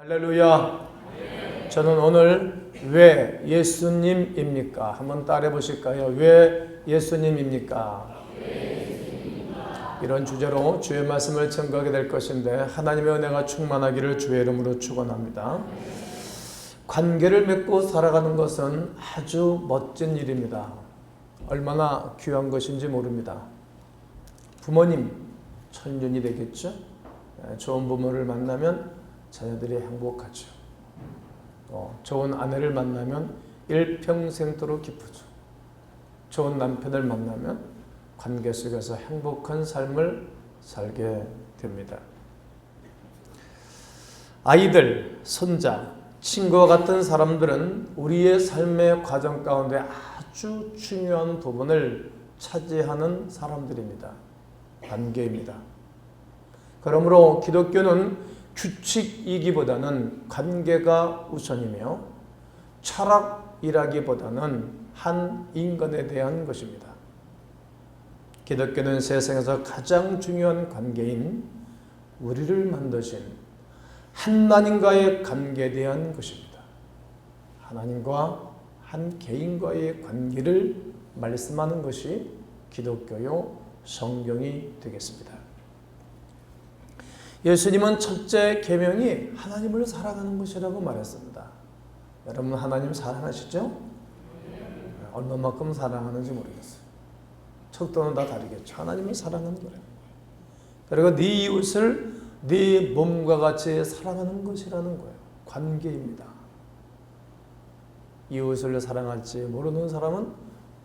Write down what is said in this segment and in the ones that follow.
할렐루야. 저는 오늘 왜 예수님입니까? 한번 따라해 보실까요? 왜 예수님입니까? 이런 주제로 주의 말씀을 증거하게 될 것인데 하나님의 은혜가 충만하기를 주의 이름으로 축원합니다. 관계를 맺고 살아가는 것은 아주 멋진 일입니다. 얼마나 귀한 것인지 모릅니다. 부모님 천년이 되겠죠? 좋은 부모를 만나면 자녀들이 행복하죠. 좋은 아내를 만나면 일평생도록 기쁘죠. 좋은 남편을 만나면 관계 속에서 행복한 삶을 살게 됩니다. 아이들, 손자, 친구와 같은 사람들은 우리의 삶의 과정 가운데 아주 중요한 부분을 차지하는 사람들입니다. 관계입니다. 그러므로 기독교는 규칙이기보다는 관계가 우선이며 철학이라기보다는 한 인간에 대한 것입니다. 기독교는 세상에서 가장 중요한 관계인 우리를 만드신 하나님과의 관계에 대한 것입니다. 하나님과 한 개인과의 관계를 말씀하는 것이 기독교요 성경이 되겠습니다. 예수님은 첫째 계명이 하나님을 사랑하는 것이라고 말했습니다. 여러분 하나님 사랑하시죠? 얼마만큼 사랑하는지 모르겠어요. 척도는 다 다르겠죠. 하나님을 사랑하는 거예요. 그리고 네 이웃을 네 몸과 같이 사랑하는 것이라는 거예요. 관계입니다. 이웃을 사랑할지 모르는 사람은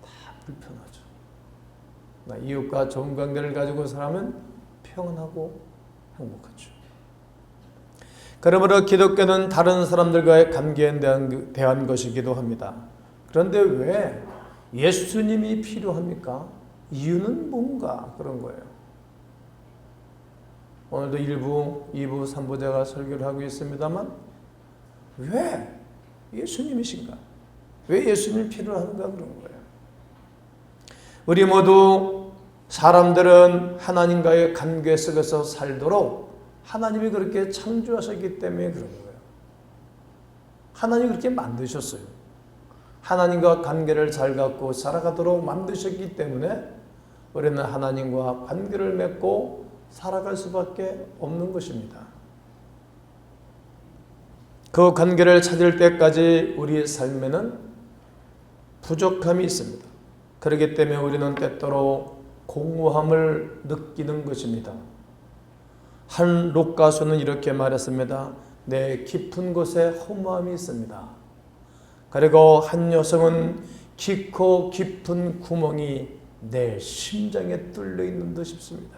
다 불편하죠. 이웃과 좋은 관계를 가지고 살면 평안하고 행복하죠. 그러므로 기독교는 다른 사람들과의 관계에 대한 것이기도 합니다. 그런데 왜 예수님이 필요합니까? 이유는 뭔가 그런 거예요. 오늘도 1부, 2부, 3부 제가 설교를 하고 있습니다만 왜 예수님이신가? 왜 예수님이 필요한가 그런 거예요. 우리 모두 사람들은 하나님과의 관계 속에서 살도록 하나님이 그렇게 창조하셨기 때문에 그런 거예요. 하나님이 그렇게 만드셨어요. 하나님과 관계를 잘 갖고 살아가도록 만드셨기 때문에 우리는 하나님과 관계를 맺고 살아갈 수밖에 없는 것입니다. 그 관계를 찾을 때까지 우리의 삶에는 부족함이 있습니다. 그렇기 때문에 우리는 때때로 공허함을 느끼는 것입니다. 한 록가수는 이렇게 말했습니다. 내 깊은 곳에 허무함이 있습니다. 그리고 한 여성은 깊고 깊은 구멍이 내 심장에 뚫려 있는 듯 싶습니다.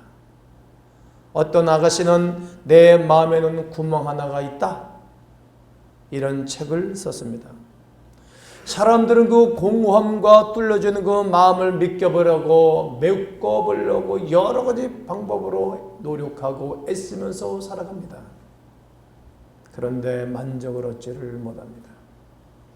어떤 아가씨는 내 마음에는 구멍 하나가 있다. 이런 책을 썼습니다. 사람들은 그 공허함과 뚫려지는 그 마음을 믿겨보려고 메꿔보려고 여러 가지 방법으로 노력하고 애쓰면서 살아갑니다. 그런데 만족을 얻지를 못합니다.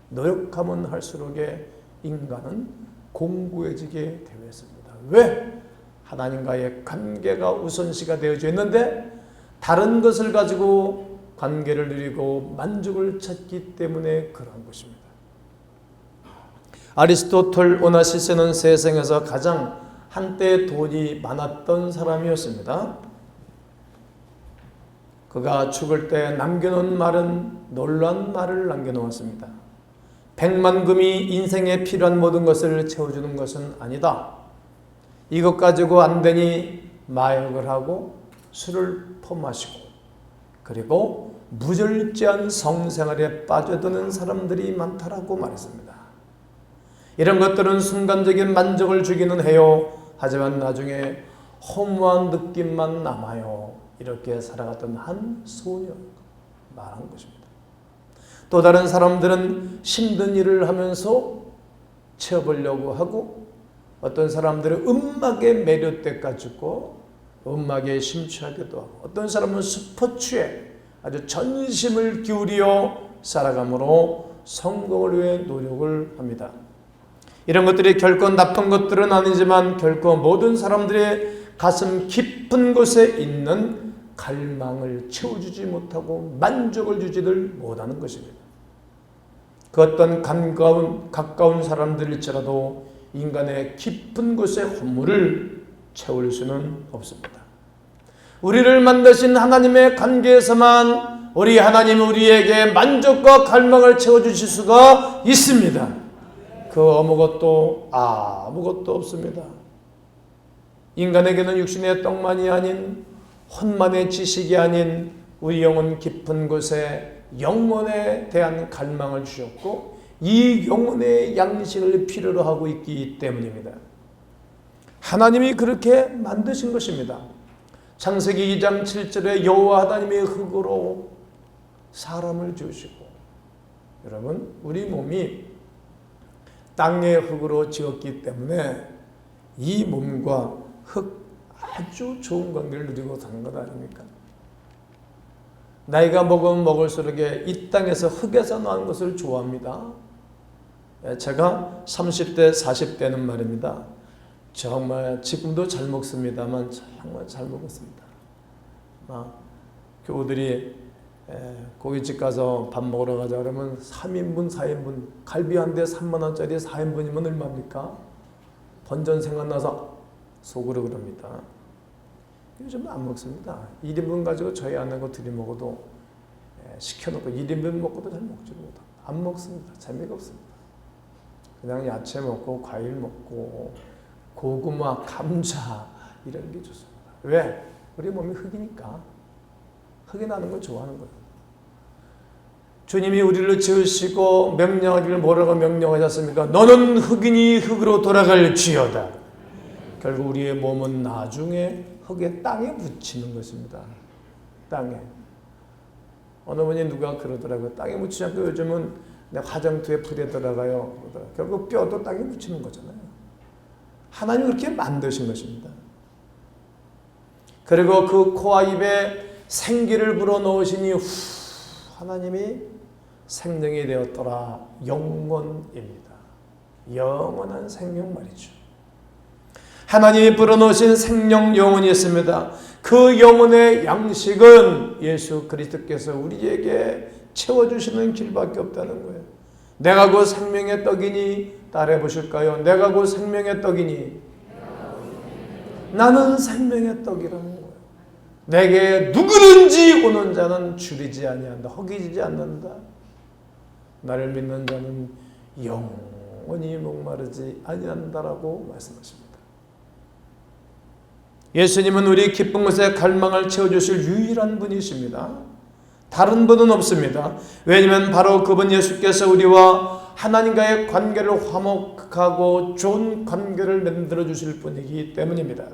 노력하면 할수록에 인간은 공고해지게 되어 있습니다. 왜? 하나님과의 관계가 우선시가 되어져 있는데 다른 것을 가지고 관계를 누리고 만족을 찾기 때문에 그런 것입니다. 아리스토텔 오나시스는 세상에서 가장 한때 돈이 많았던 사람이었습니다. 그가 죽을 때 남겨놓은 말은 놀라운 말을 남겨놓았습니다. 100만 금이 인생에 필요한 모든 것을 채워주는 것은 아니다. 이것 가지고 안 되니 마약을 하고 술을 퍼마시고 그리고 무절제한 성생활에 빠져드는 사람들이 많다라고 말했습니다. 이런 것들은 순간적인 만족을 주기는 해요. 하지만 나중에 허무한 느낌만 남아요. 이렇게 살아갔던 한 소녀가 말한 것입니다. 또 다른 사람들은 힘든 일을 하면서 채워보려고 하고 어떤 사람들은 음악에 매료돼가지고 음악에 심취하기도 하고 어떤 사람은 스포츠에 아주 전심을 기울여 살아감으로 성공을 위해 노력을 합니다. 이런 것들이 결코 나쁜 것들은 아니지만 결코 모든 사람들의 가슴 깊은 곳에 있는 갈망을 채워주지 못하고 만족을 주지를 못하는 것입니다. 그 어떤 가까운 사람들일지라도 인간의 깊은 곳의 허물을 채울 수는 없습니다. 우리를 만드신 하나님의 관계에서만 우리 하나님은 우리에게 만족과 갈망을 채워주실 수가 있습니다. 그 아무것도 없습니다. 인간에게는 육신의 떡만이 아닌 혼만의 지식이 아닌 우리 영혼 깊은 곳에 영혼에 대한 갈망을 주셨고 이 영혼의 양식을 필요로 하고 있기 때문입니다. 하나님이 그렇게 만드신 것입니다. 창세기 2장 7절에 여호와 하나님이 흙으로 사람을 지으시고, 여러분 우리 몸이 땅의 흙으로 지었기 때문에 이 몸과 흙 아주 좋은 관계를 누리고 사는 것 아닙니까? 나이가 먹으면 먹을수록 이 땅에서 흙에서 나는 것을 좋아합니다. 제가 30대 40대는 말입니다. 정말 지금도 잘 먹습니다만 정말 잘 먹었습니다. 교우들이 고깃집 가서 밥 먹으러 가자 그러면 3인분 4인분 갈비 한 대 3만원짜리 4인분이면 얼마입니까? 번전 생각나서 속으로 그럽니다. 요즘 안 먹습니다. 1인분 가지고 저희 아내하고 둘이 먹어도 시켜놓고 1인분 먹고도 잘 먹지 못하고 안 먹습니다. 재미가 없습니다. 그냥 야채 먹고 과일 먹고 고구마, 감자 이런 게 좋습니다. 왜? 우리 몸이 흙이니까. 흙이 나는 걸 좋아하는 거예요. 주님이 우리를 지으시고 명령하기를 뭐라고 명령하셨습니까? 너는 흙이니 흙으로 돌아갈지어다. 결국 우리의 몸은 나중에 흙에 땅에 묻히는 것입니다. 땅에. 어느 분이 누가 그러더라고요. 땅에 묻히지 않고 요즘은 화장투에 불에 들어가요. 결국 뼈도 땅에 묻히는 거잖아요. 하나님이 그렇게 만드신 것입니다. 그리고 그 코와 입에 생기를 불어넣으시니 하나님이 생명이 되었더라. 영원입니다. 영원한 생명 말이죠. 하나님이 불어넣으신 생명 영혼이 있습니다. 그 영혼의 양식은 예수 그리스도께서 우리에게 채워주시는 길밖에 없다는 거예요. 내가 그 생명의 떡이니 따라해 보실까요? 내가 그 생명의 떡이니 나는 생명의 떡이라는 거예요. 내게 누구든지 오는 자는 줄이지 아니한다. 허기지지 않는다. 나를 믿는 자는 영원히 목마르지 아니한다라고 말씀하십니다. 예수님은 우리 기쁜 것에 갈망을 채워주실 유일한 분이십니다. 다른 분은 없습니다. 왜냐하면 바로 그분 예수께서 우리와 하나님과의 관계를 화목하고 좋은 관계를 만들어 주실 분이기 때문입니다.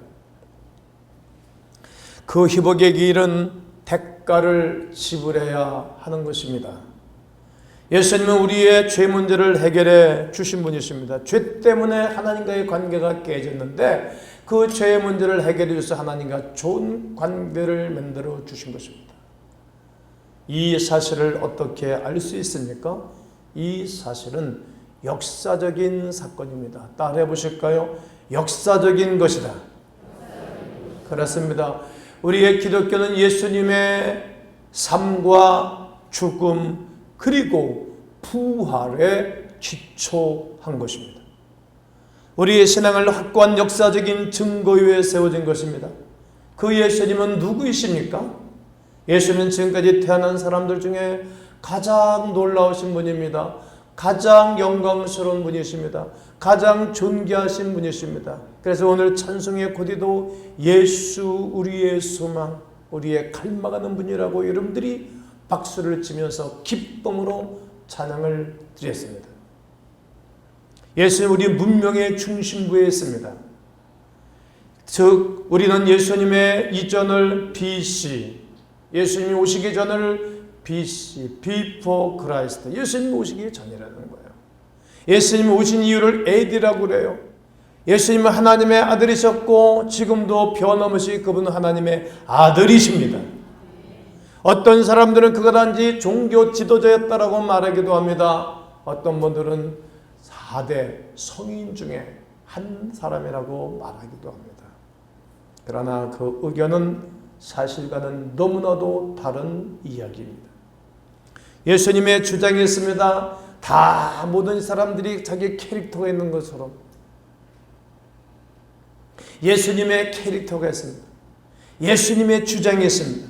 그 회복의 길은 대가를 지불해야 하는 것입니다. 예수님은 우리의 죄 문제를 해결해 주신 분이십니다. 죄 때문에 하나님과의 관계가 깨졌는데 그 죄의 문제를 해결해 주셔서 하나님과 좋은 관계를 만들어 주신 것입니다. 이 사실을 어떻게 알 수 있습니까? 이 사실은 역사적인 사건입니다. 따라해 보실까요? 역사적인 것이다. 그렇습니다. 우리의 기독교는 예수님의 삶과 죽음 그리고 부활에 기초한 것입니다. 우리의 신앙을 확고한 역사적인 증거 위에 세워진 것입니다. 그 예수님은 누구이십니까? 예수님은 지금까지 태어난 사람들 중에 가장 놀라우신 분입니다. 가장 영광스러운 분이십니다. 가장 존귀하신 분이십니다. 그래서 오늘 찬송의 코디도 예수 우리의 소망, 우리의 갈망하는 분이라고 여러분들이 박수를 치면서 기쁨으로 찬양을 드렸습니다. 예수님 우리 문명의 중심부에 있습니다. 즉 우리는 예수님의 이전을 BC, 예수님이 오시기 전을 BC, Before Christ, 예수님이 오시기 전이라는 거예요. 예수님이 오신 이유를 AD라고 그래요. 예수님은 하나님의 아들이셨고 지금도 변함없이 그분은 하나님의 아들이십니다. 어떤 사람들은 그가 단지 종교 지도자였다라고 말하기도 합니다. 어떤 분들은 4대 성인 중에 한 사람이라고 말하기도 합니다. 그러나 그 의견은 사실과는 너무나도 다른 이야기입니다. 예수님의 주장이 있습니다. 다 모든 사람들이 자기 캐릭터가 있는 것처럼 예수님의 캐릭터가 있습니다. 예수님의 주장이 있습니다.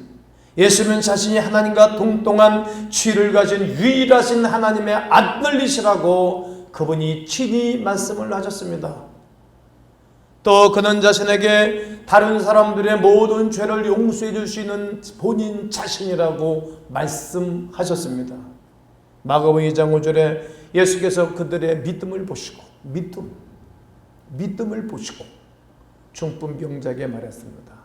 예수님은 자신이 하나님과 동등한 지위를 가진 유일하신 하나님의 아들이시라고 그분이 친히 말씀을 하셨습니다. 또 그는 자신에게 다른 사람들의 모든 죄를 용서해 줄 수 있는 본인 자신이라고 말씀하셨습니다. 마가복음 2장 5절에 예수께서 그들의 믿음을 보시고 믿음을 보시고 중풍병자에게 말했습니다.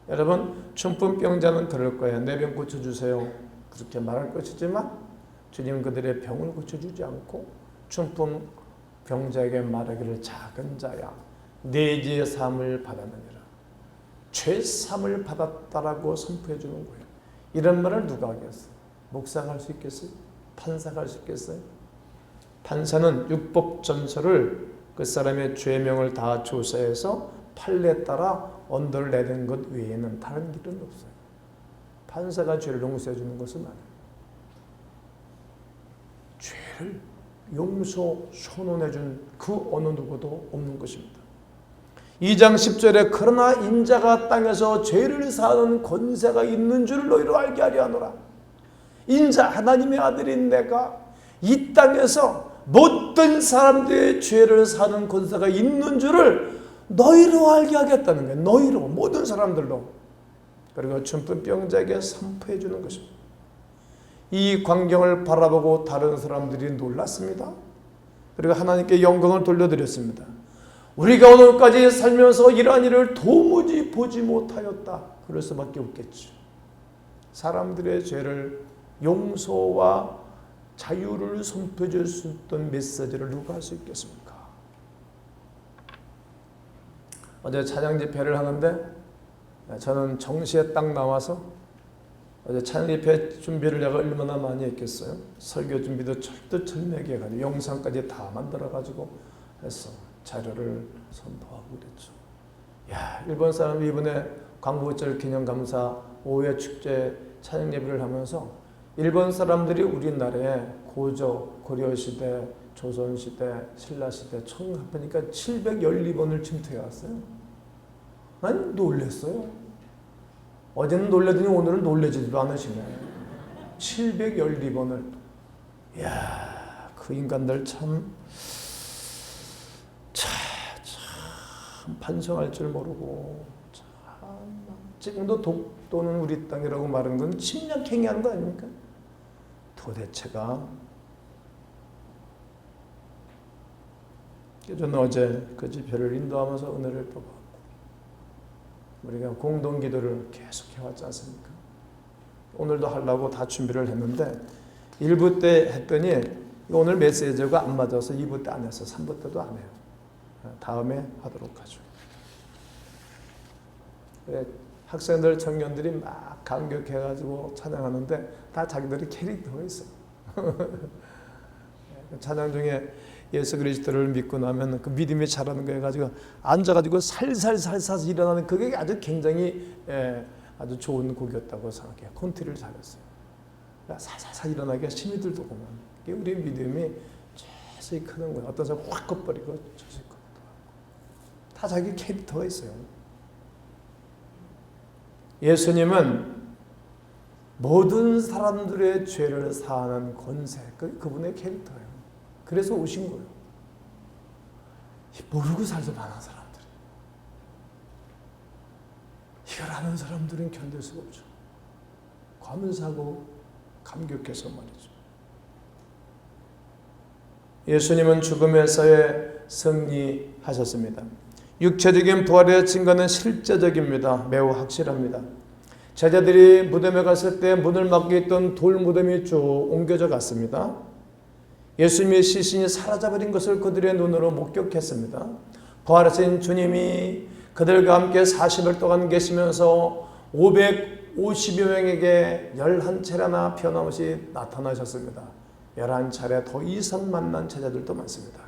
여러분, 중풍병자는 그럴 거예요. 내 병 고쳐주세요. 그렇게 말할 것이지만 주님은 그들의 병을 고쳐주지 않고 중풍병자에게 말하기를 작은 자야 네 죄의 사함을 받았느니라. 죄 사함을 받았다라고 선포해 주는 거예요. 이런 말을 누가 하겠어요? 목사가 할 수 있겠어요? 판사가 할 수 있겠어요? 판사는 율법 전서를 그 사람의 죄명을 다 조사해서 판례에 따라 언도를 내는 것 외에는 다른 길은 없어요. 판사가 죄를 용서해 주는 것은 아니에요. 죄를 용서 선언해 준 그 어느 누구도 없는 것입니다. 2장 10절에 그러나 인자가 땅에서 죄를 사하는 권세가 있는 줄 너희로 알게 하려 하노라. 인자 하나님의 아들인 내가 이 땅에서 모든 사람들의 죄를 사는 권세가 있는 줄을 너희로 알게 하겠다는 거예요. 너희로, 모든 사람들로. 그리고 중풍병자에게 선포해 주는 것입니다. 이 광경을 바라보고 다른 사람들이 놀랐습니다. 그리고 하나님께 영광을 돌려드렸습니다. 우리가 오늘까지 살면서 이러한 일을 도무지 보지 못하였다. 그럴 수밖에 없겠죠. 사람들의 죄를 용서와 자유를 선포해 줄 수 있던 메시지를 누가 할 수 있겠습니까? 어제 찬양 집회를 하는데 저는 정시에 딱 나와서 어제 찬양 집회 준비를 내가 얼마나 많이 했겠어요. 설교 준비도 철두철미하게 해가지고 영상까지 다 만들어가지고 했어. 자료를 선포하고 그랬죠. 야, 일본 사람이 이번에 광복절 기념감사 5회 축제 찬양 예배를 하면서 일본 사람들이 우리나라에 고려시대, 조선시대, 신라시대 총 합하니까 712번을 침투해 왔어요. 난 놀랬어요. 어제는 놀래더니 오늘은 놀래지도 않으시네. 712번을. 이야, 그 인간들 참 반성할 줄 모르고 참, 지금도 독도는 우리 땅이라고 말하는 건 침략행위 하는 거 아닙니까? 도대체가. 저는 어제 그 집회를 인도하면서 은혜를 뽑았고 우리가 공동기도를 계속 해왔지 않습니까? 오늘도 하려고 다 준비를 했는데 1부 때 했더니 오늘 메시지가 안 맞아서 2부 때 안 했어. 3부 때도 안 해요. 다음에 하도록 하죠. 학생들, 청년들이 막 감격해가지고 찬양하는데 다 자기들이 캐릭터가 있어. 찬양 중에 예수 그리스도를 믿고 나면 그 믿음이 자라는 거 해가지고 앉아가지고 살살살살 일어나는 그게 아주 굉장히 아주 좋은 곡이었다고 생각해요. 콘티를 잘했어요. 살살살 일어나기가 힘이 들더구만. 우리 믿음이 자세히 크는 거예요. 어떤 사람 확 걷버리고 자세히 걷고 다 자기 캐릭터가 있어요. 예수님은 모든 사람들의 죄를 사하는 권세, 그분의 캐릭터예요. 그래서 오신 거예요. 모르고 살도 많은 사람들. 이걸 아는 사람들은 견딜 수가 없죠. 감사하고 감격해서 말이죠. 예수님은 죽음에서의 승리하셨습니다. 육체적인 부활의 증거는 실제적입니다. 매우 확실합니다. 제자들이 무덤에 갔을 때 문을 막고 있던 돌 무덤이 쭉 옮겨져 갔습니다. 예수님의 시신이 사라져버린 것을 그들의 눈으로 목격했습니다. 부활하신 주님이 그들과 함께 40일 동안 계시면서 550여 명에게 11차례나 변함없이 나타나셨습니다. 11차례 더 이상 만난 제자들도 많습니다.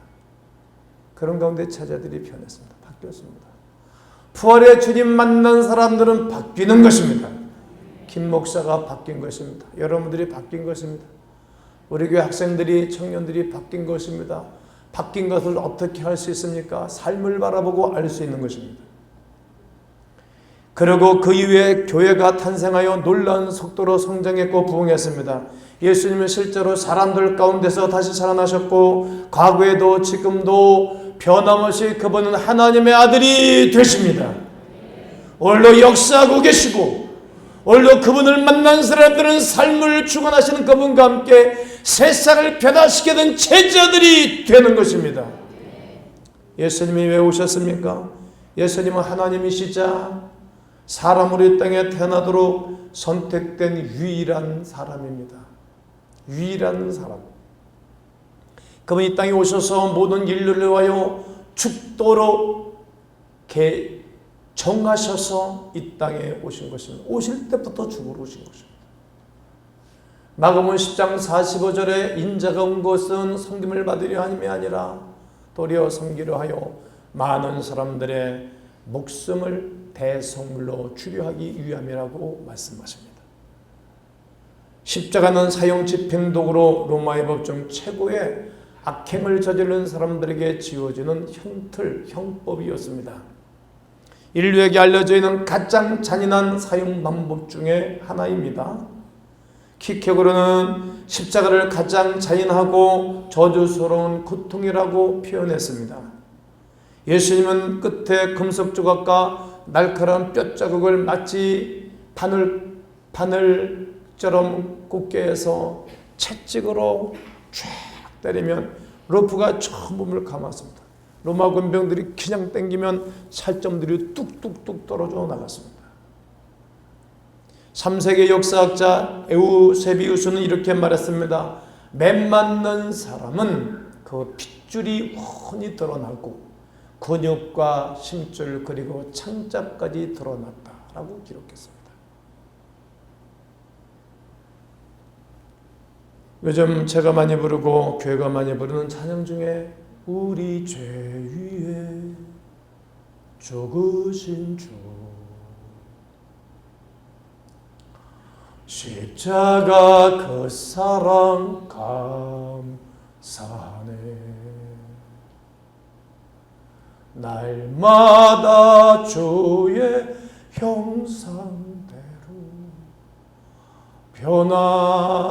그런 가운데 제자들이 변했습니다. 바뀌었습니다. 부활의 주님 만난 사람들은 바뀌는 것입니다. 김 목사가 바뀐 것입니다. 여러분들이 바뀐 것입니다. 우리 교회 학생들이, 청년들이 바뀐 것입니다. 바뀐 것을 어떻게 할 수 있습니까? 삶을 바라보고 알 수 있는 것입니다. 그리고 그 이후에 교회가 탄생하여 놀라운 속도로 성장했고 부흥했습니다. 예수님은 실제로 사람들 가운데서 다시 살아나셨고 과거에도 지금도 변함없이 그분은 하나님의 아들이 되십니다. 오늘도 역사하고 계시고 오늘도 그분을 만난 사람들은 삶을 주관하시는 그분과 함께 세상을 변화시키게 된 제자들이 되는 것입니다. 예수님이 왜 오셨습니까? 예수님은 하나님이시자 사람으로 이 땅에 태어나도록 선택된 유일한 사람입니다. 유일한 사람. 그분이 이 땅에 오셔서 모든 인류를 위하여 죽도록 정하셔서 이 땅에 오신 것입니다. 오실 때부터 죽으러 오신 것입니다. 마가복음 10장 45절에 인자가 온 것은 섬김을 받으려 함이 아니라 도리어 섬기려 하여 많은 사람들의 목숨을 대성물로 치료하기 위함이라고 말씀하십니다. 십자가는 사형 집행독으로 로마의 법 중 최고의 악행을 저지른 사람들에게 지어지는 형법이었습니다. 인류에게 알려져 있는 가장 잔인한 사형 방법 중에 하나입니다. 키케고르는 십자가를 가장 잔인하고 저주스러운 고통이라고 표현했습니다. 예수님은 끝에 금속 조각과 날카로운 뼈자국을 마치 바늘처럼 곱게 해서 채찍으로 쫙 때리면 로프가 저 몸을 감았습니다. 로마 군병들이 그냥 당기면 살점들이 뚝뚝뚝 떨어져 나갔습니다. 3세기 역사학자 에우세비우스는 이렇게 말했습니다. 매 맞는 사람은 그 핏줄이 훤히 드러나고 근육과 심줄 그리고 창자까지 드러났다라고 기록했습니다. 요즘 제가 많이 부르고 교회가 많이 부르는 찬양 중에 우리 죄 위에 죽으신 주 십자가 그 사랑 감사네 날마다 주의 형상대로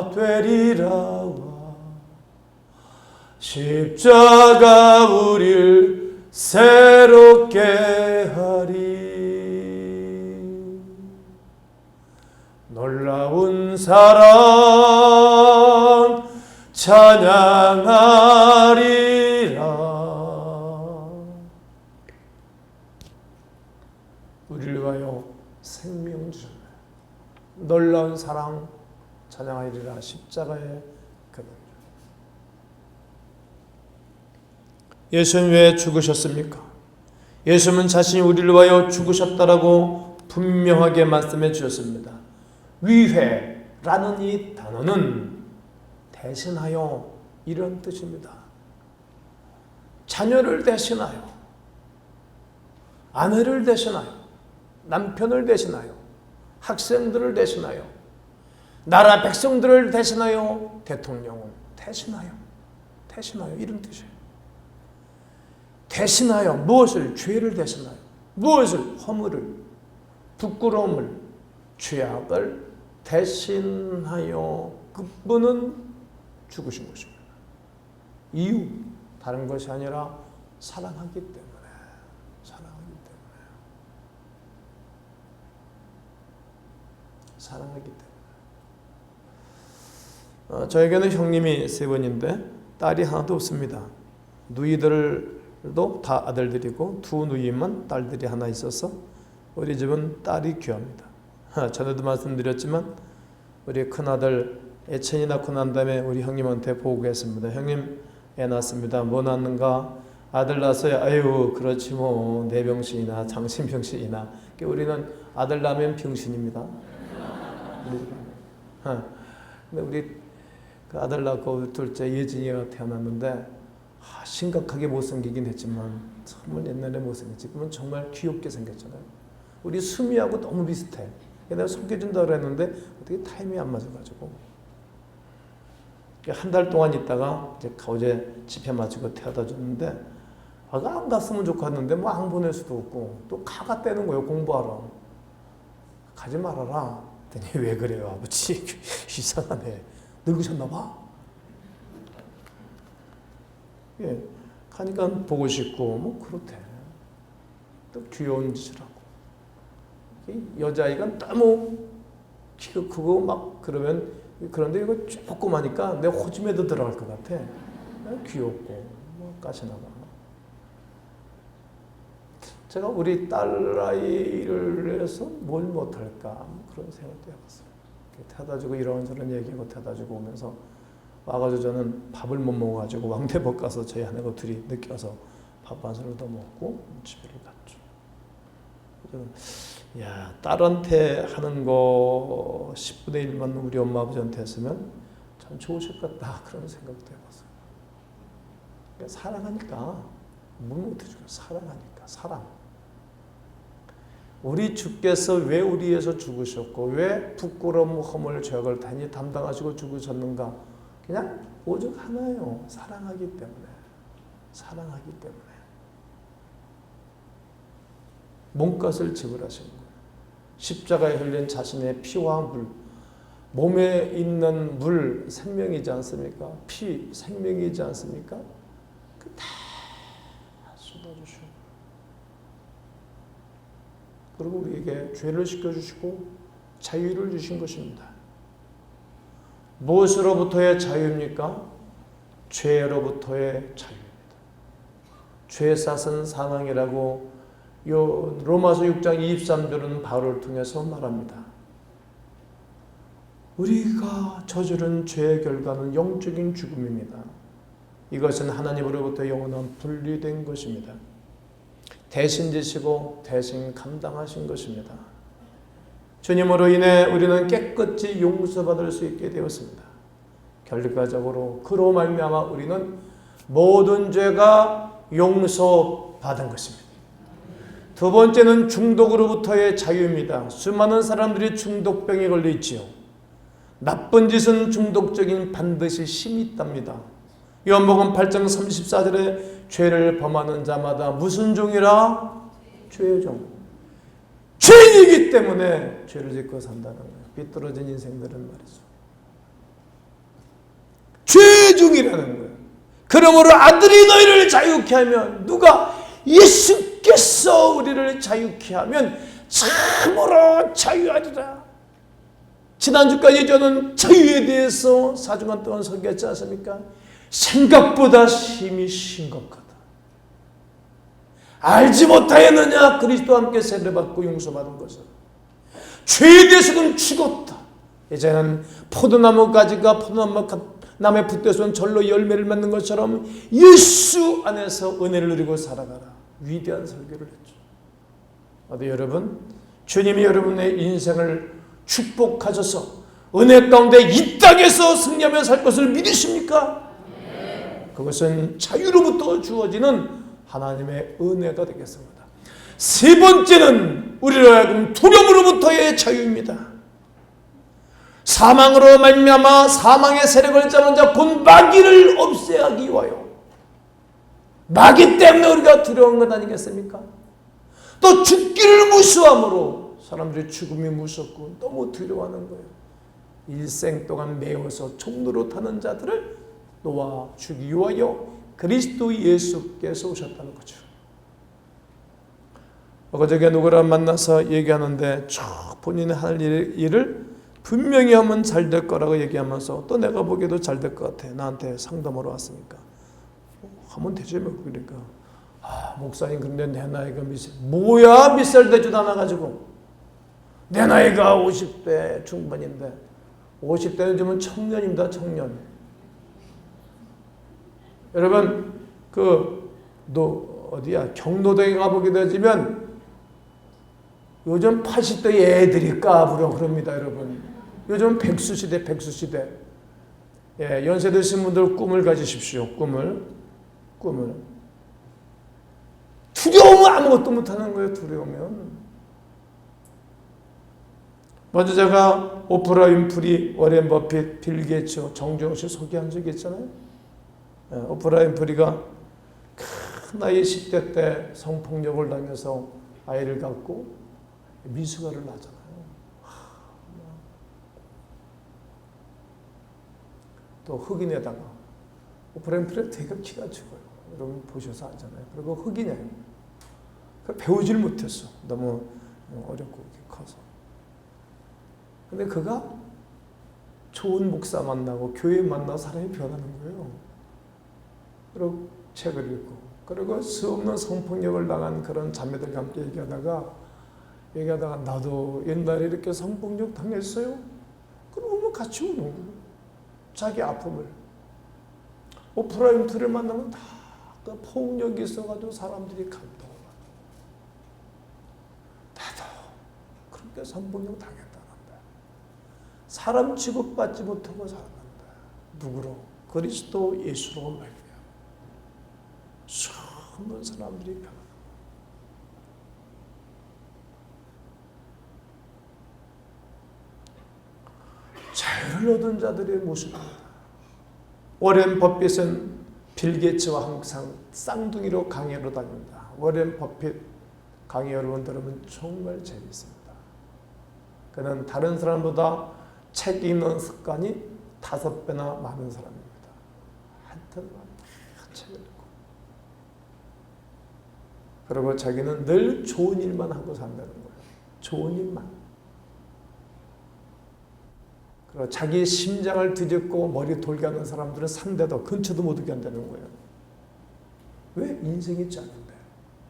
변화되리라 십자가 우릴 새롭게 하리 놀라운 사랑 찬양하리라 우리를 위하여 생명 주셨네 놀라운 사랑 찬양하리라 십자가의 그분 예수님 왜 죽으셨습니까? 예수님은 자신이 우리를 위하여 죽으셨다라고 분명하게 말씀해 주셨습니다. 위회라는 이 단어는 대신하여 이런 뜻입니다. 자녀를 대신하여 아내를 대신하여 남편을 대신하여 학생들을 대신하여 나라 백성들을 대신하여 대통령을 대신하여 이런 뜻이에요. 대신하여 무엇을? 죄를 대신하여 무엇을? 허물을 부끄러움을 죄악을 대신하여 그분은 죽으신 것입니다. 이유 다른 것이 아니라 사랑하기 때문에 저에게는 형님이 3분인데 딸이 하나도 없습니다. 누이들도 다 아들들이고 2 누이만 딸들이 하나 있어서 우리 집은 딸이 귀합니다. 전에도 말씀드렸지만 우리 큰아들 애천이 낳고 난 다음에 우리 형님한테 보고했습니다. 형님 애 낳았습니다. 뭐 낳는가? 아들 낳았어요. 아유 그렇지 뭐 내 병신이나 장신 병신이나 우리는 아들 낳으면 병신입니다. 근데 우리 그 아들 낳고 둘째 예진이가 태어났는데 심각하게 못생기긴 했지만 정말 옛날에 못생겼지. 지금은 정말 귀엽게 생겼잖아요. 우리 수미하고 너무 비슷해. 내가 소개해준다고 그랬는데 어떻게 타임이 안 맞아가지고 한 달 동안 있다가 이제 어제 집회 마치고 태워다 줬는데 안 갔으면 좋겠는데 뭐 안 보낼 수도 없고 또 가갔다는 거예요. 공부하러. 가지 말아라. 그랬더니 왜 그래요 아버지? 이상하네. 늙으셨나 봐. 예, 가니까 보고 싶고 뭐 그렇대. 또 귀여운 짓을 하고. 여자아이가 너무 키가 크고 막 그러면 그런데 이거 조그마니까 내 호즘에도 들어갈 것 같아. 귀엽고 뭐 까시나봐. 제가 우리 딸아이를 위해서 뭘 못할까 그런 생각도 해봤어요. 태워다주고 이런저런 얘기하고 태워다주고 오면서 와가지고 저는 밥을 못 먹어가지고 왕대복 가서 저희 아내가 둘이 늦게 와서 밥 한 술 더 먹고 집에를 갔죠. 야, 딸한테 하는 거 10분의 1만 우리 엄마 아버지한테 했으면 참 좋으실 것 같다 그런 생각도 해봤어요. 그러니까 사랑하니까 뭘 못해주고 사랑하니까 사랑. 우리 주께서 왜 우리에서 죽으셨고 왜 부끄러움, 허물, 죄악을 단히 담당하시고 죽으셨는가? 그냥 오직 하나예요. 사랑하기 때문에. 사랑하기 때문에. 몸값을 지불하신 거예요. 십자가에 흘린 자신의 피와 물, 몸에 있는 물 생명이지 않습니까? 피 생명이지 않습니까? 그 다 쏟아주시고 그리고 우리에게 죄를 씻겨주시고 자유를 주신 것입니다. 무엇으로부터의 자유입니까? 죄로부터의 자유입니다. 죄 쌌은 사망이라고 요 로마서 6장 23절은 바울을 통해서 말합니다. 우리가 저지른 죄의 결과는 영적인 죽음입니다. 이것은 하나님으로부터 영원한 분리된 것입니다. 대신 지시고 대신 감당하신 것입니다. 주님으로 인해 우리는 깨끗이 용서받을 수 있게 되었습니다. 결과적으로 그로 말미암아 우리는 모든 죄가 용서받은 것입니다. 두 번째는 중독으로부터의 자유입니다. 수많은 사람들이 중독병에 걸려 있지요. 나쁜 짓은 중독적인 반드시 힘이 있답니다. 요한복음 8장 34절에 죄를 범하는 자마다 무슨 종이라? 죄의 종. 죄이기 때문에 죄를 짓고 산다는 거예요. 삐뚤어진 인생들은 말이죠. 죄의 종이라는 거예요. 그러므로 아들이 너희를 자유케 하면 누가 예수께서 우리를 자유케 하면 참으로 자유하리라. 지난주까지 저는 자유에 대해서 4주간 동안 설교했지 않습니까? 생각보다 힘이 심각하다. 알지 못하였느냐? 그리스도와 함께 세례받고 용서받은 것을. 죄에 대해서는 죽었다. 이제는 포도나무 가지가 포도나무에 붙어서 절로 열매를 맺는 것처럼 예수 안에서 은혜를 누리고 살아가라. 위대한 설교를 했죠. 어디 여러분, 주님이 여러분의 인생을 축복하셔서 은혜 가운데 이 땅에서 승리하며 살 것을 믿으십니까? 그것은 자유로부터 주어지는 하나님의 은혜가 되겠습니다. 세 번째는 우리로 하여금 두려움으로부터의 자유입니다. 사망으로 말미암아 사망의 세력을 잡은 자 곧 마귀를 없애하기 위하여. 마귀 때문에 우리가 두려운 것 아니겠습니까? 또 죽기를 무서함으로 사람들이 죽음이 무섭고 너무 두려워하는 거예요. 일생 동안 매어서 종로로 타는 자들을 놓아 주기 위하여 그리스도 예수께서 오셨다는 거죠. 어저께 누구랑 만나서 얘기하는데 쭉 본인이 할 일을 분명히 하면 잘 될 거라고 얘기하면서 또 내가 보기에도 잘 될 것 같아. 나한테 상담하러 왔으니까. 하면 되죠. 그러니까 목사님 근데 내 나이가 몇 살? 뭐야 몇 살 되지도 않아가지고. 내 나이가 50대 중반인데 50대는 지금 청년입니다. 청년. 여러분 어디야 경로당에 가보게 되면 요즘 80대 애들이 까불어 그럽니다. 여러분 요즘 백수시대. 예, 연세 드신 분들 꿈을 가지십시오. 꿈을. 두려움은 아무것도 못하는 거예요. 두려우면. 먼저 제가 오프라 윈프리, 워렌 버핏, 빌 게이츠, 정주영 씨 소개한 적이 있잖아요. 오프라 윈프리가 큰 나이 10대 때 성폭력을 당해서 아이를 갖고 미숙아를 낳잖아요. 또 흑인에다가 오프라 윈프리가 되게 키가 죽어요. 여러분 보셔서 알잖아요. 그리고 흑인이에요. 배우질 못했어. 너무 어렵고 커서. 근데 그가 좋은 목사 만나고 교회 만나고 사람이 변하는 거예요. 그리고 책을 읽고, 그리고 수없는 성폭력을 당한 그런 자매들과 함께 얘기하다가 나도 옛날에 이렇게 성폭력 당했어요. 그러면 같이 우는 거예요. 자기 아픔을. 오프라 윈프리를 만나면 다 그 폭력이 있어가지고 사람들이 감동을 받아. 나도 그렇게 성폭력 당했다는데 사람 취급받지 못하고 살았는데 누구로? 그리스도 예수로 말미암아 수많은 사람들이 변한다. 자유를 얻은 자들의 모습입니다. 워렌 버핏은 빌 게이츠와 항상 쌍둥이로 강의로 다닙니다. 워렌 버핏 강의 여러분 들으면 정말 재미있습니다. 그는 다른 사람보다 책 읽는 습관이 5배나 많은 사람입니다. 하여튼 책을 읽고, 그리고 자기는 늘 좋은 일만 하고 산다는 거예요. 좋은 일만. 그리고 자기의 심장을 뒤집고 머리 돌게 하는 사람들은 3대도 근처도 못 오게 한다는 거예요. 왜? 인생이 짧은데.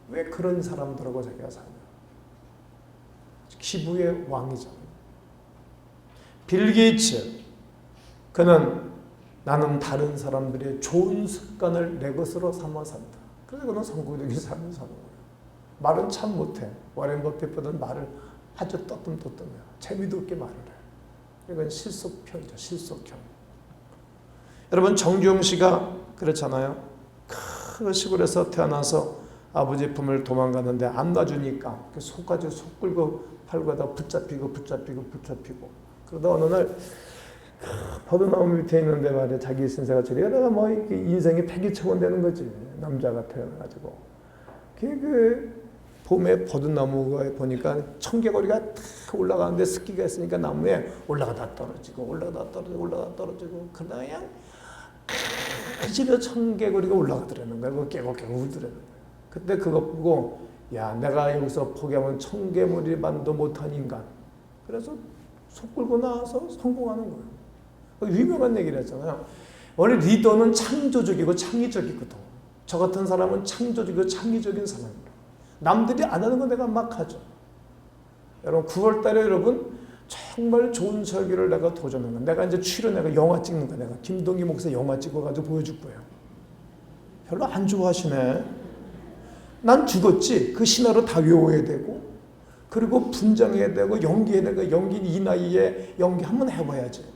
왜 그런 사람들하고 자기가 사냐. 기부의 왕이잖아요. 빌 게이츠, 그는 나는 다른 사람들의 좋은 습관을 내 것으로 삼아 산다. 그래서 그는 성공적인 삶을 사는 거예요. 말은 참 못해. 워렌 버핏보다는 말을 아주 떠듬떠듬해요. 재미도 없게 말을 해요. 이건 실속형이죠. 실속형. 여러분 정주영 씨가 그렇잖아요. 큰 시골에서 태어나서 아버지 품을 도망갔는데 안 놔주니까 속 가지고 속 끌고 팔고다 붙잡히고 그러다 어느 날 버드나무 밑에 있는데 말이야 자기 신세가 저리가다가 뭐 인생이 패기처럼 되는 거지. 남자가 태어나가지고 그 봄에 버드나무가 보니까 청개구리가 탁 올라가는데 습기가 있으니까 나무에 올라가다 떨어지고 그러다 그냥 집에 청개구리가 올라가더라는 거야. 그거 깨고 울더라는 거야. 그때 그거 보고 야 내가 여기서 포기하면 청개구리만도 못한 인간. 그래서 속 끌고 나와서 성공하는 거예요. 유명한 얘기를 했잖아요. 원래 리더는 창조적이고 창의적이거든. 저 같은 사람은 창조적이고 창의적인 사람이에요. 남들이 안 하는 거 내가 막 하죠. 여러분 9월 달에 여러분 정말 좋은 설교를 내가 도전한 거야. 내가 이제 내가 영화 찍는 거야. 내가 김동기 목사 영화 찍어가지고 보여줄 거예요. 별로 안 좋아하시네. 난 죽었지. 그 신화로 다 외워야 되고 그리고 분장해야 되고 연기해야 되고 연기 이 나이에 연기 한번 해봐야지.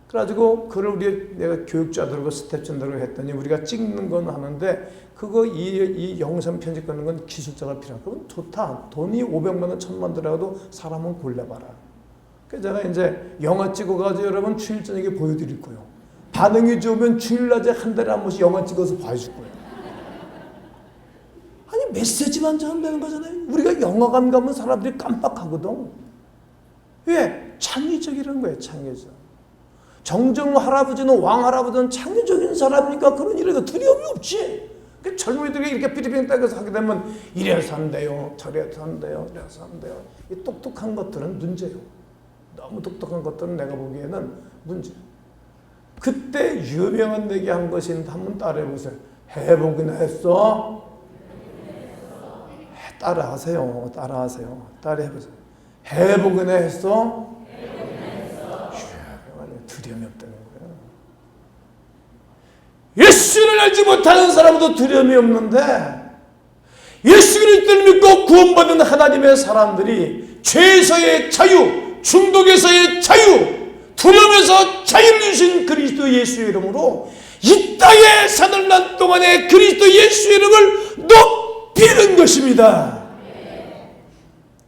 그래가지고 그걸 내가 교육자들하고 스태프진들하고 했더니 우리가 찍는 건 하는데 그거 이 영상 편집하는 건 기술자가 필요하고 그건 좋다. 돈이 500만 원, 1000만 들어가도 사람은 골라봐라. 그래서 제가 이제 영화 찍어가지고 여러분 주일 저녁에 보여드릴 거예요. 반응이 좋으면 주일낮에 한 달에 한 번씩 영화 찍어서 봐줄 거예요. 아니 메시지만 전하면 거잖아요. 우리가 영화관 가면 사람들이 깜빡하거든. 왜? 창의적이라는 거예요. 창의적. 정정 할아버지는 왕 할아버지는 창의적인 사람이니까 그런 일에 두려움이 없지. 젊은이들이 이렇게 삐리빙 따라서 하게 되면 이래서 한대요, 저래서 한대요, 이래서 한대요. 이 똑똑한 것들은 문제예요. 너무 똑똑한 것들은 내가 보기에는 문제. 그때 유명한 얘기 한 것이 한번 따라해보세요. 해보긴 했어? 따라하세요. 따라해보세요. 해보긴 했어? 두려움이 없다는 거예요. 예수를 알지 못하는 사람도 두려움이 없는데 예수 그리스도를 믿고 구원받은 하나님의 사람들이 죄에서의 자유, 중독에서의 자유, 두려움에서 자유를 주신 그리스도 예수의 이름으로 이 땅에 사는 날 동안에 그리스도 예수의 이름을 높이는 것입니다.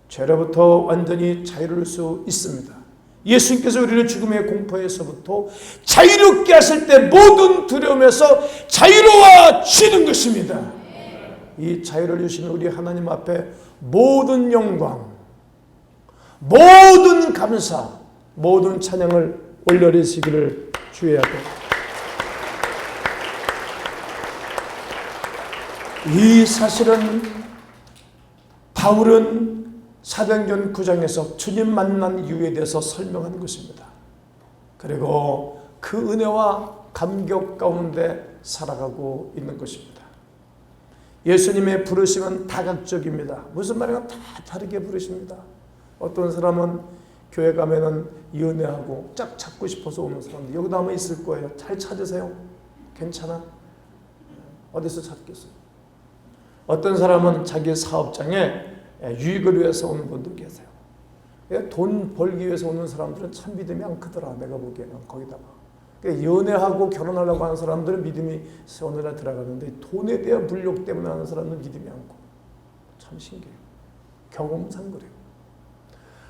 죄로부터 완전히 자유로울 수 있습니다. 예수님께서 우리를 죽음의 공포에서부터 자유롭게 하실 때 모든 두려움에서 자유로워지는 것입니다. 이 자유를 주신 우리 하나님 앞에 모든 영광, 모든 감사, 모든 찬양을 올려드리시기를 주의 앞에. 이 사실은 바울은 사도행전 9장에서 주님 만난 이유에 대해서 설명한 것입니다. 그리고 그 은혜와 감격 가운데 살아가고 있는 것입니다. 예수님의 부르심은 다각적입니다. 무슨 말인가 다 다르게 부르십니다. 어떤 사람은 교회 가면은 연애하고 짝 찾고 싶어서 오는 사람들 여기도 아마 있을 거예요. 잘 찾으세요. 괜찮아? 어디서 찾겠어요? 어떤 사람은 자기 사업장에 유익을 위해서 오는 분도 계세요. 돈 벌기 위해서 오는 사람들은 참 믿음이 안 크더라. 내가 보기에는 거기다가 연애하고 결혼하려고 하는 사람들은 믿음이 오늘날 들어가는데 돈에 대한 물욕 때문에 하는 사람은 믿음이 않고 참 신기해요. 경험상 그래요.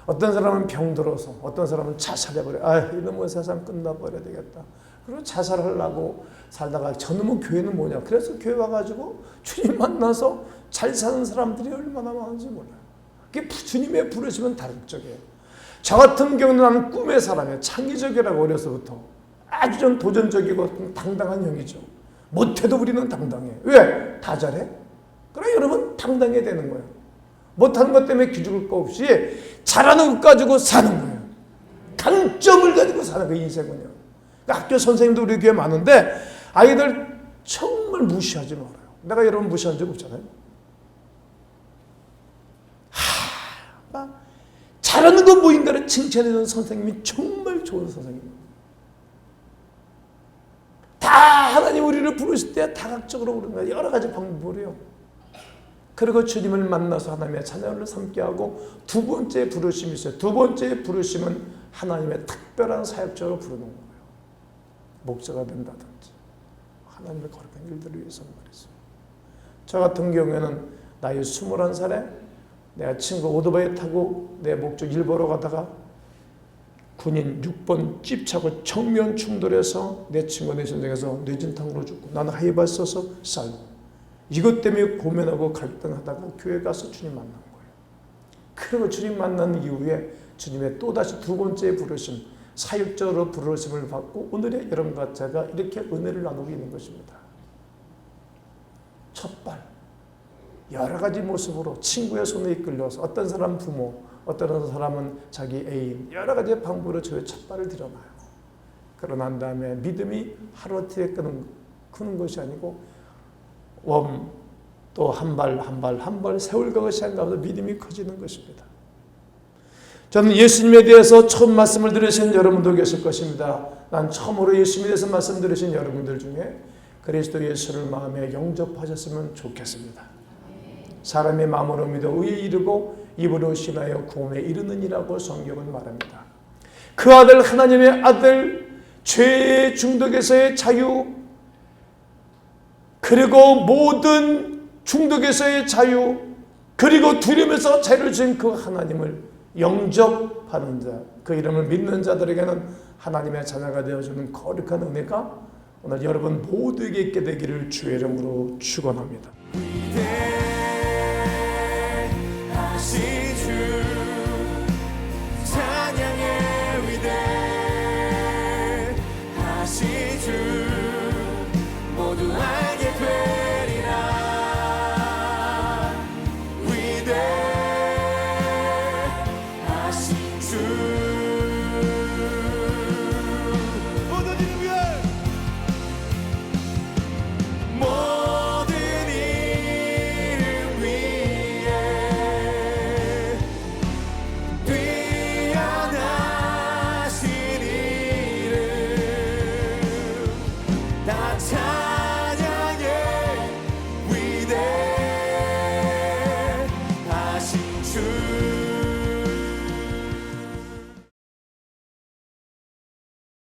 어떤 사람은 병들어서 어떤 사람은 자살해버려요. 아, 이놈의 세상 끝나버려야 되겠다. 그리고 자살하려고 살다가 저놈의 교회는 뭐냐. 그래서 교회 와가지고 주님 만나서 잘 사는 사람들이 얼마나 많은지 몰라요. 그게 주님의 부르시면 다각적이에요. 저 같은 경우는 나는 꿈의 사람이에요. 창의적이라고 어려서부터. 아주 좀 도전적이고 당당한 형이죠. 못해도 우리는 당당해. 왜? 다 잘해? 그래 여러분 당당해야 되는 거예요. 못하는 것 때문에 기죽을 거 없이 잘하는 것 가지고 사는 거예요. 강점을 가지고 사는 거예요. 인생은요. 학교 선생님도 우리 교회 많은데 아이들 정말 무시하지 말아요. 내가 여러분 무시한 적 없잖아요. 잘하는 건 뭐인가를 칭찬해주는 선생님이 정말 좋은 선생님입니다. 다 하나님 우리를 부르실 때 다각적으로 부르는 거예요. 여러 가지 방법을 해요. 그리고 주님을 만나서 하나님의 자녀를 삼게 하고 두 번째 부르심이 있어요. 두 번째 부르심은 하나님의 특별한 사역자로 부르는 거예요. 목사가 된다든지 하나님의 거룩한 일들을 위해서 말이죠. 저 같은 경우에는 나이 21살에 내가 친구 오토바이 타고 내 목적 일 보러 가다가 군인 6번 집 차고 정면 충돌해서 내 친구 내 전쟁에서 뇌진탕으로 죽고 나는 하이바 써서 살고 이것 때문에 고민하고 갈등하다가 교회 가서 주님 만난 거예요. 그리고 주님 만난 이후에 주님의 또다시 두 번째 부르심 사역자로 부르심을 받고 오늘의 여러분과 제가 이렇게 은혜를 나누고 있는 것입니다. 첫발 여러 가지 모습으로 친구의 손에 이끌려서 어떤 사람은 부모, 어떤 사람은 자기 애인 여러 가지 방법으로 저의 첫발을 들여놔요. 그러고 난 다음에 믿음이 하루아침에 크는 것이 아니고 또 한 발 세월과 시간가면서 믿음이 커지는 것입니다. 저는 예수님에 대해서 처음 말씀을 들으신 여러분도 계실 것입니다. 난 처음으로 예수님에 대해서 말씀 들으신 여러분들 중에 그리스도 예수를 마음에 영접하셨으면 좋겠습니다. 사람의 마음으로 믿어 의에 이르고 입으로 신하여 구원에 이르느니라고 성경은 말합니다. 그 아들 하나님의 아들 죄의 중독에서의 자유 그리고 모든 중독에서의 자유 그리고 두려움에서 자유를 주신 그 하나님을 영접하는 자 그 이름을 믿는 자들에게는 하나님의 자녀가 되어주는 거룩한 은혜가 오늘 여러분 모두에게 있게 되기를 주의 이름으로 축원합니다. 주